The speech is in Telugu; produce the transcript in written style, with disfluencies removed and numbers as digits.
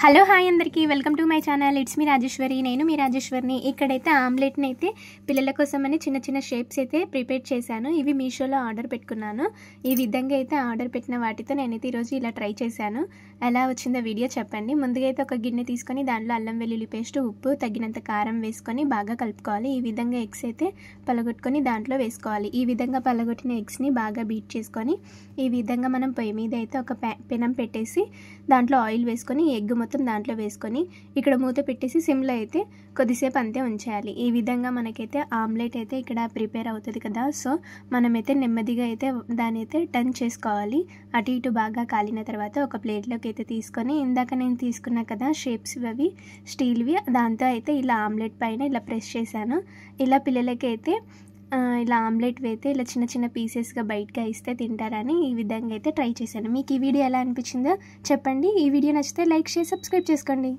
హలో హాయ్ అందరికీ welcome to my channel. It's me Rajeshwari. నేను మీ రాజేశ్వరిని. ఇక్కడైతే ఆమ్లెట్ని అయితే పిల్లల కోసమని చిన్న చిన్న షేప్స్ అయితే ప్రిపేర్ చేశాను. ఇవి మీషోలో ఆర్డర్ పెట్టుకున్నాను. ఈ విధంగా అయితే ఆర్డర్ పెట్టిన వాటితో నేనైతే ఈరోజు ఇలా ట్రై చేశాను. ఎలా వచ్చిందో వీడియో చెప్పండి. ముందుగా అయితే ఒక గిన్నె తీసుకొని దాంట్లో అల్లం వెల్లుల్లి పేస్ట్, ఉప్పు, తగినంత కారం వేసుకొని బాగా కలుపుకోవాలి. ఈ విధంగా ఎగ్స్ అయితే పలగొట్టుకొని దాంట్లో వేసుకోవాలి. ఈ విధంగా పలగొట్టిన ఎగ్స్ని బాగా బీట్ చేసుకొని ఈ విధంగా మనం పొయ్యి మీద అయితే ఒక పెనం పెట్టేసి దాంట్లో ఆయిల్ వేసుకొని ఎగ్ మొత్తం దాంట్లో వేసుకొని ఇక్కడ మూత పెట్టేసి సిమ్లో అయితే కొద్దిసేపు అంతే ఉంచేయాలి. ఈ విధంగా మనకైతే ఆమ్లెట్ అయితే ఇక్కడ ప్రిపేర్ అవుతుంది కదా. సో మనమైతే నెమ్మదిగా అయితే దాని అయితే టర్న్ చేసుకోవాలి. అటు ఇటు బాగా కాలిన తర్వాత ఒక ప్లేట్లోకి అయితే తీసుకొని ఇందాక నేను తీసుకున్నా కదా షేప్స్ అవి స్టీల్వి, దాంతో అయితే ఇలా ఆమ్లెట్ పైన ఇలా ప్రెస్ చేశాను. ఇలా పిల్లలకి అయితే ఇలా ఆమ్లెట్ వేస్తే ఇలా చిన్న చిన్న పీసెస్గా బయటగా ఇస్తే తింటారని ఈ విధంగా అయితే ట్రై చేశాను. మీకు ఈ వీడియో ఎలా అనిపించిందో చెప్పండి. ఈ వీడియో నచ్చితే లైక్, షేర్, సబ్స్క్రైబ్ చేసుకోండి.